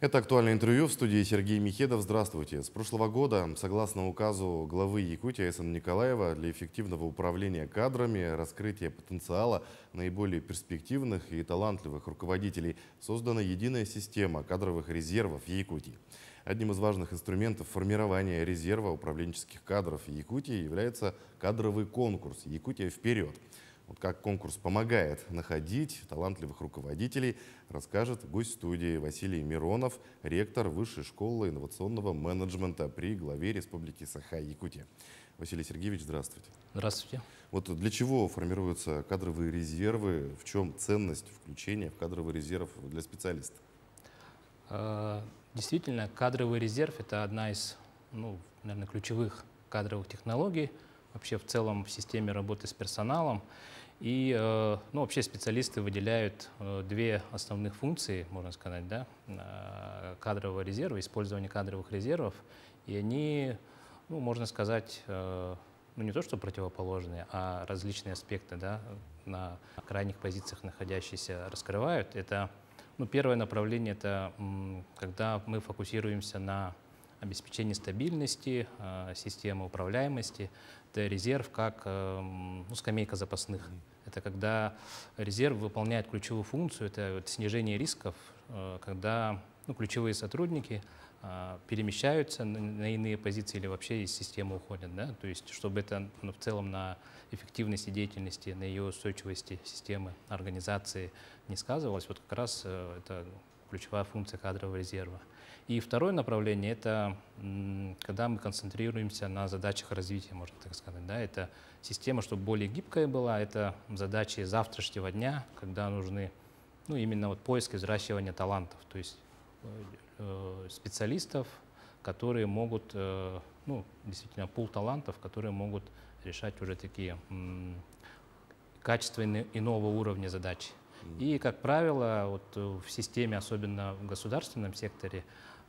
Это актуальное интервью в студии Сергей Михедов. Здравствуйте. С прошлого года, согласно указу главы Якутии С.Н. Николаева, для эффективного управления кадрами, раскрытия потенциала наиболее перспективных и талантливых руководителей создана единая система кадровых резервов Якутии. Одним из важных инструментов формирования резерва управленческих кадров Якутии является кадровый конкурс «Якутия вперед». Вот как конкурс помогает находить талантливых руководителей, расскажет гость студии Василий Миронов, ректор Высшей школы инновационного менеджмента при главе Республики Саха-Якутия. Василий Сергеевич, здравствуйте. Здравствуйте. Вот для чего формируются кадровые резервы, в чем ценность включения в кадровый резерв для специалистов? Действительно, кадровый резерв – это одна из, наверное, ключевых кадровых технологий вообще в целом в системе работы с персоналом. И вообще специалисты выделяют две основных функции, можно сказать, да, кадрового резерва, использования кадровых резервов. И они, можно сказать, не то что противоположные, а различные аспекты, да, на крайних позициях находящиеся раскрывают. Это первое направление – это когда мы фокусируемся на обеспечении стабильности, системы управляемости. Это резерв как скамейка запасных. Это когда резерв выполняет ключевую функцию, это снижение рисков, когда ключевые сотрудники перемещаются на иные позиции или вообще из системы уходят. Да? То есть, чтобы это в целом на эффективности деятельности, на ее устойчивости системы, организации не сказывалось, вот как раз это ключевая функция кадрового резерва. И второе направление – это когда мы концентрируемся на задачах развития, можно так сказать. Да? Это система, чтобы более гибкая была, это задачи завтрашнего дня, когда нужны именно поиск и взращивание талантов, то есть специалистов, которые могут, действительно, пул талантов, которые могут решать уже такие качественные иного уровня задачи. И, как правило, в системе, особенно в государственном секторе,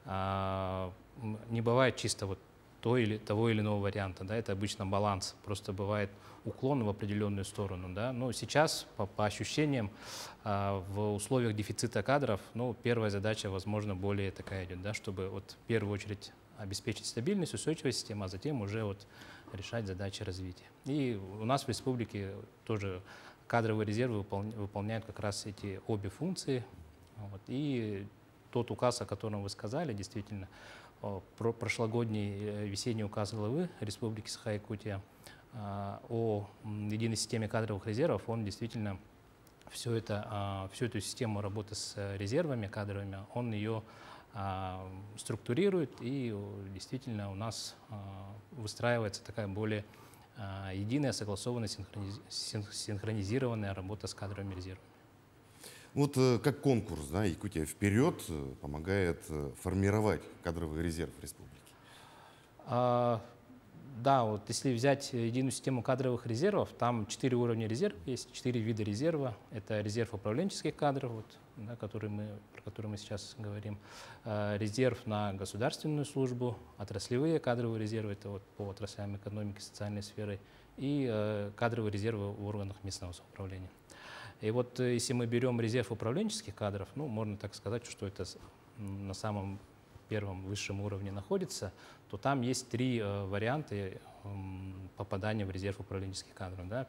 не бывает чисто того или иного варианта. Да? Это обычно баланс, просто бывает уклон в определенную сторону. Да? Но сейчас, по ощущениям, в условиях дефицита кадров, первая задача, возможно, более такая идет, да? Чтобы в первую очередь обеспечить стабильность, устойчивость системы, а затем уже решать задачи развития. И у нас в республике тоже кадровые резервы выполняют как раз эти обе функции. И тот указ, о котором вы сказали, действительно, прошлогодний весенний указ главы Республики Саха-Якутия о единой системе кадровых резервов, он действительно всю эту систему работы с резервами кадровыми, он ее структурирует, и действительно у нас выстраивается такая более единая, согласованная, синхронизированная работа с кадровыми резервами. Как конкурс, да, «Якутия вперед» помогает формировать кадровый резерв республики? Да, если взять единую систему кадровых резервов, там 4 уровня резерва есть, 4 вида резерва. Это резерв управленческих кадров, да, про который мы сейчас говорим, резерв на государственную службу, отраслевые кадровые резервы, это по отраслям экономики, социальной сферы, и кадровые резервы в органах местного самоуправления. И если мы берем резерв управленческих кадров, можно так сказать, что это на самом первом высшем уровне находится, то там есть 3 варианта попадания в резерв управленческих кадров. Да?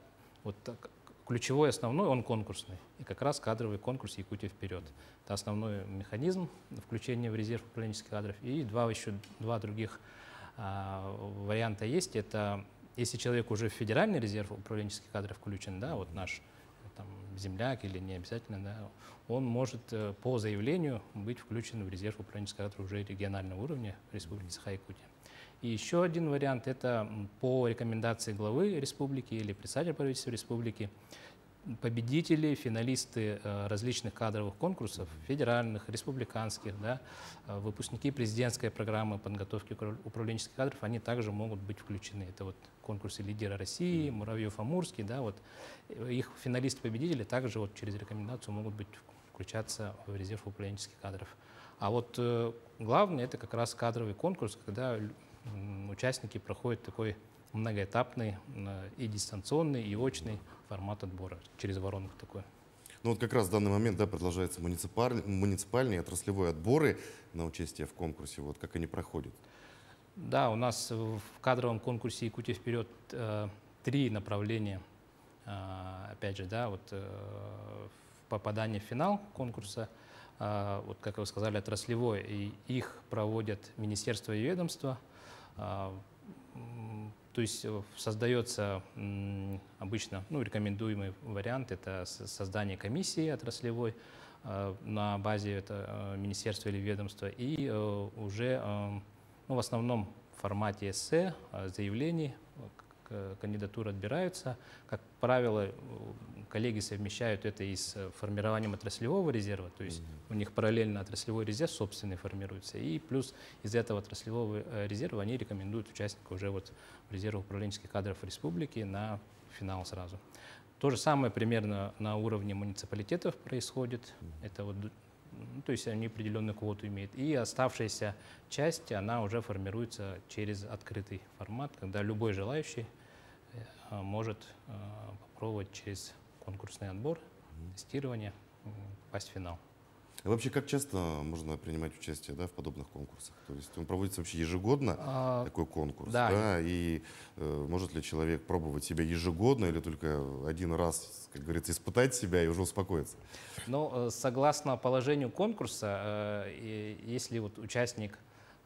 Ключевой, основной, он конкурсный. И как раз кадровый конкурс «Якутия вперед». Это основной механизм включения в резерв управленческих кадров. И еще два других варианта есть. Это если человек уже в федеральный резерв управленческих кадров включен, да, наш земляк или не обязательно, да, он может по заявлению быть включен в резерв управленческих кадров уже регионального уровня Республики Саха-Якутия. И еще один вариант – это по рекомендации главы республики или председателя правительства республики победители, финалисты различных кадровых конкурсов, федеральных, республиканских, да, выпускники президентской программы подготовки управленческих кадров, они также могут быть включены. Это конкурсы «Лидера России», Муравьев-Амурский, да, их финалисты-победители также через рекомендацию могут включаться в резерв управленческих кадров. А главное – это как раз кадровый конкурс, когда участники проходят такой многоэтапный и дистанционный, и очный формат отбора через воронку такой. Ну вот как раз в данный момент, да, продолжаются муниципальные отраслевые отборы на участие в конкурсе. Вот как они проходят? Да, у нас в кадровом конкурсе «Якутия вперед» три направления. Опять же, да, вот попадание в финал конкурса, вот как вы сказали, отраслевой, и их проводят министерства и ведомства. То есть создается обычно, ну, рекомендуемый вариант — это создание комиссии отраслевой на базе министерства или ведомства, и уже ну, в основном в формате эссе, заявлений, кандидатуры отбираются. Как правило, коллеги совмещают это и с формированием отраслевого резерва, то есть у них параллельно отраслевой резерв собственный формируется, и плюс из этого отраслевого резерва они рекомендуют участника уже вот в резерв управленческих кадров республики на финал сразу. То же самое примерно на уровне муниципалитетов происходит. Это вот, ну, то есть они определенную квоту имеют. И оставшаяся часть, она уже формируется через открытый формат, когда любой желающий может попробовать через конкурсный отбор, тестирование, попасть в финал. А вообще, как часто можно принимать участие, да, в подобных конкурсах? То есть он проводится вообще ежегодно, такой конкурс, да. Да, и может ли человек пробовать себя ежегодно или только один раз, как говорится, испытать себя и уже успокоиться? Но согласно положению конкурса, если вот участник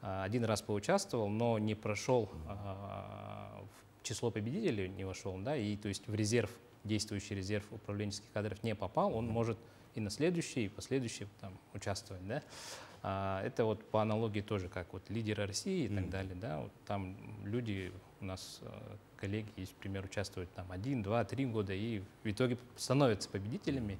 один раз поучаствовал, но не прошел в число победителей, не вошел, да, и то есть в резерв, действующий резерв управленческих кадров не попал, он может и на следующий, и последующий там участвовать, да. Это вот по аналогии тоже, как вот лидеры России и так далее, да. Вот там люди, у нас коллеги, есть пример, участвуют там 1, 2, 3 года и в итоге становятся победителями,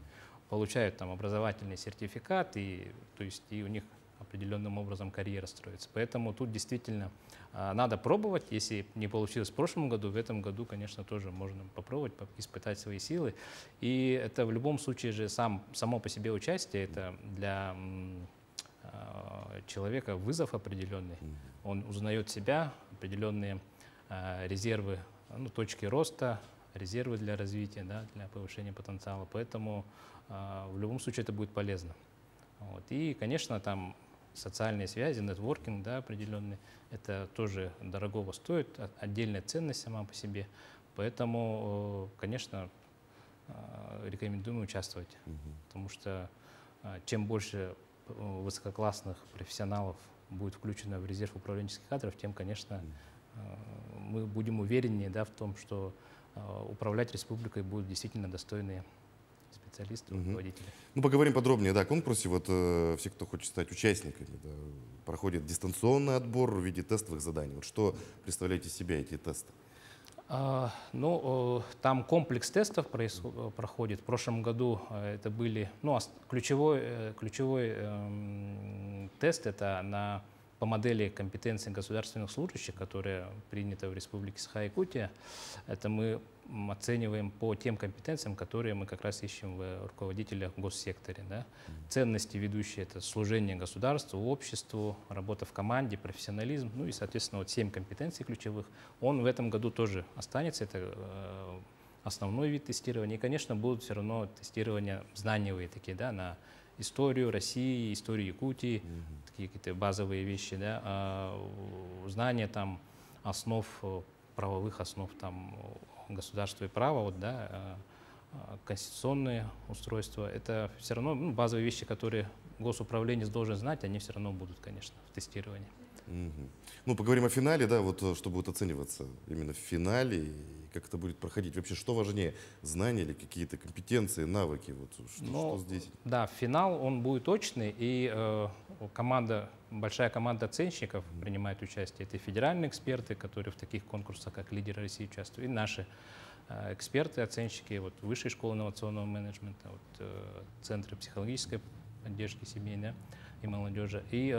получают там образовательный сертификат, и, то есть, и у них определенным образом карьера строится. Поэтому тут действительно надо пробовать. Если не получилось в прошлом году, в этом году, конечно, тоже можно попробовать, испытать свои силы. И это в любом случае же само по себе участие, это для человека вызов определенный. Он узнает себя, определенные резервы, ну, точки роста, резервы для развития, да, для повышения потенциала. Поэтому в любом случае это будет полезно. Вот. И, конечно, там социальные связи, нетворкинг, да, определенный, это тоже дорогого стоит, отдельная ценность сама по себе. Поэтому, конечно, рекомендуем участвовать, потому что чем больше высококлассных профессионалов будет включено в резерв управленческих кадров, тем, конечно, мы будем увереннее, да, в том, что управлять республикой будут действительно достойные специалисты, руководители. Ну, поговорим подробнее, да, о конкурсе. Вот все, кто хочет стать участниками, да, проходит дистанционный отбор в виде тестовых заданий. Вот что представляете из себя эти тесты? Ну, там комплекс тестов проходит. В прошлом году это были, ну, ключевой тест это по модели компетенций государственных служащих, которая принята в Республике Саха-Якутия. Это мы оцениваем по тем компетенциям, которые мы как раз ищем в руководителях в госсекторе. Да. Ценности ведущие — это служение государству, обществу, работа в команде, профессионализм, ну и, соответственно, вот 7 компетенций ключевых. Он в этом году тоже останется, это основной вид тестирования. И, конечно, будут все равно тестирования знаниевые такие, да, на историю России, историю Якутии, такие какие-то базовые вещи, да, знания там основ, правовых основ там государства и права, вот, да, конституционные устройства. Это все равно, ну, базовые вещи, которые госуправленец должен знать, они все равно будут, конечно, в тестировании. Ну, поговорим о финале, да, вот что будет оцениваться именно в финале, и как это будет проходить. Вообще, что важнее, знания или какие-то компетенции, навыки? Вот, что здесь? Да, финал, он будет очный, и большая команда оценщиков принимает участие. Это и федеральные эксперты, которые в таких конкурсах, как «Лидеры России», участвуют, и наши эксперты, оценщики вот, Высшей школы инновационного менеджмента, вот, Центры психологической поддержки семей, да, и молодежи. И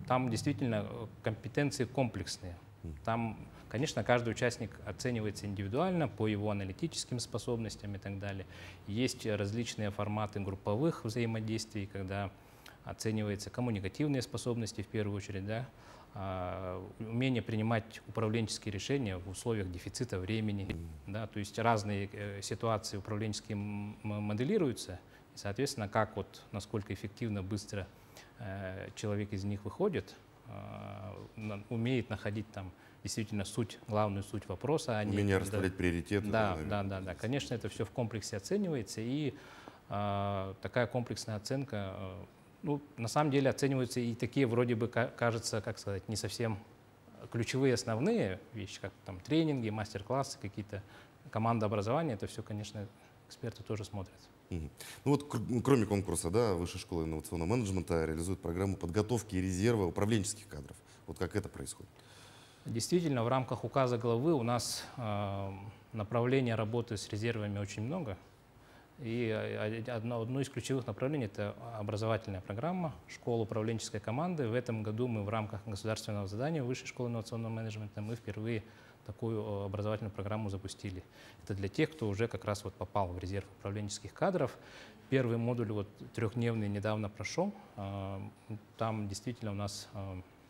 там действительно компетенции комплексные. Там, конечно, каждый участник оценивается индивидуально по его аналитическим способностям и так далее. Есть различные форматы групповых взаимодействий, когда оцениваются коммуникативные способности в первую очередь, да, умение принимать управленческие решения в условиях дефицита времени. Да, то есть разные ситуации управленческие моделируются, и, соответственно, как вот, насколько эффективно, быстро человек из них выходит, умеет находить там действительно суть, главную суть вопроса. Умение расставлять приоритеты. Да. Конечно, это все в комплексе оценивается, и такая комплексная оценка, ну, на самом деле оцениваются и такие вроде бы, кажется, как сказать, не совсем ключевые основные вещи, как там тренинги, мастер-классы, какие-то командообразования. Это все, конечно, эксперты тоже смотрят. Ну вот, кроме конкурса, да, Высшая школа инновационного менеджмента реализует программу подготовки резерва управленческих кадров. Вот как это происходит? Действительно, в рамках указа главы у нас направления работы с резервами очень много. И одно из ключевых направлений — это образовательная программа «Школа управленческой команды». В этом году мы в рамках государственного задания Высшей школы инновационного менеджмента мы впервые такую образовательную программу запустили. Это для тех, кто уже как раз вот попал в резерв управленческих кадров. Первый модуль вот трехдневный недавно прошел. Там действительно у нас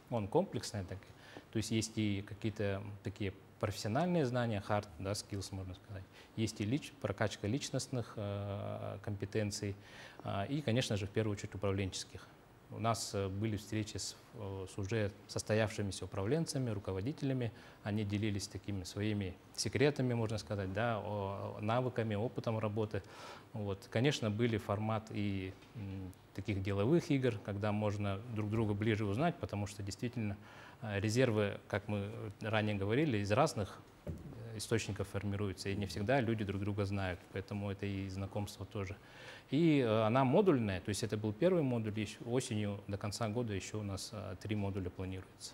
он комплексный, то есть есть и какие-то такие профессиональные знания, hard, да, skills, можно сказать. Есть и прокачка личностных компетенций и, конечно же, в первую очередь управленческих. У нас были встречи с уже состоявшимися управленцами, руководителями. Они делились такими своими секретами, можно сказать, да, навыками, опытом работы. Вот. Конечно, были формат и таких деловых игр, когда можно друг друга ближе узнать, потому что действительно резервы, как мы ранее говорили, из разных источников формируются, и не всегда люди друг друга знают, поэтому это и знакомство тоже. И она модульная, то есть это был первый модуль, осенью до конца года еще у нас 3 модуля планируется.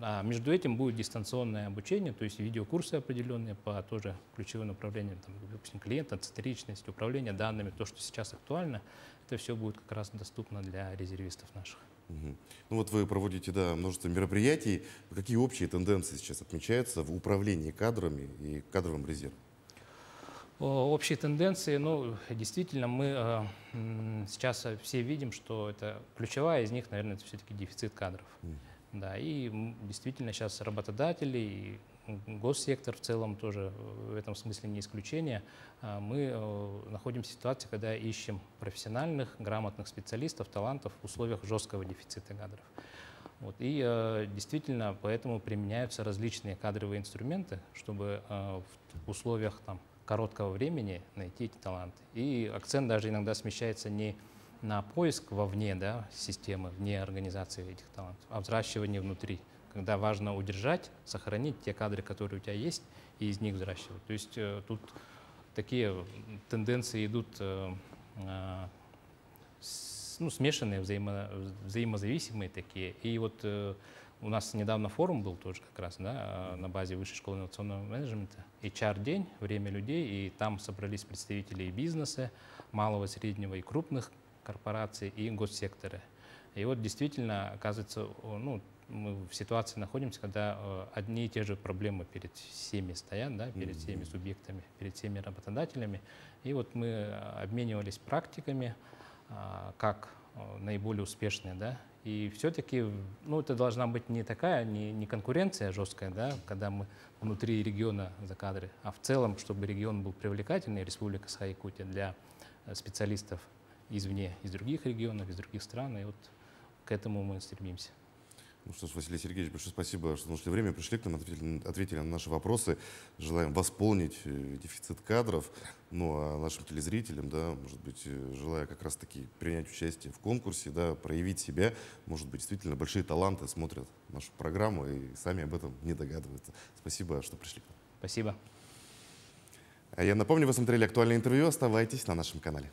А между этим будет дистанционное обучение, то есть видеокурсы определенные по тоже ключевым направлениям, там, допустим, клиента, центричность, управление данными, то, что сейчас актуально, это все будет как раз доступно для резервистов наших. Ну вот вы проводите, да, множество мероприятий. Какие общие тенденции сейчас отмечаются в управлении кадрами и кадровым резервом? Общие тенденции, ну, действительно, мы сейчас все видим, что это ключевая из них, наверное, это все-таки дефицит кадров. Да, и действительно сейчас работодатели и госсектор в целом тоже в этом смысле не исключение. Мы находимся в ситуации, когда ищем профессиональных, грамотных специалистов, талантов в условиях жесткого дефицита кадров. Вот. И действительно, поэтому применяются различные кадровые инструменты, чтобы в условиях там короткого времени найти эти таланты. И акцент даже иногда смещается не на поиск вовне, да, системы, вне организации этих талантов, а взращивание внутри, когда важно удержать, сохранить те кадры, которые у тебя есть, и из них взращивать. То есть тут такие тенденции идут смешанные, взаимозависимые такие. И вот у нас недавно форум был тоже как раз, да, на базе Высшей школы инновационного менеджмента. HR-день, время людей, и там собрались представители и бизнеса, малого, среднего и крупных корпораций, и госсектора. И вот действительно, оказывается, ну, мы в ситуации находимся, когда одни и те же проблемы перед всеми стоят, да, перед всеми субъектами, перед всеми работодателями. И вот мы обменивались практиками, как наиболее успешные, да. И все-таки, ну, это должна быть не такая, не конкуренция жесткая, да, когда мы внутри региона за кадры, а в целом, чтобы регион был привлекательный, Республика Саха-Якутия, для специалистов извне, из других регионов, из других стран. И вот к этому мы стремимся. Ну что ж, Василий Сергеевич, большое спасибо, что нашли время, пришли к нам, ответили на наши вопросы. Желаем восполнить дефицит кадров. Ну а нашим телезрителям, да, может быть, желаю как раз-таки принять участие в конкурсе, да, проявить себя. Может быть, действительно большие таланты смотрят нашу программу и сами об этом не догадываются. Спасибо, что пришли к нам. Спасибо. А я напомню, вы смотрели актуальное интервью. Оставайтесь на нашем канале.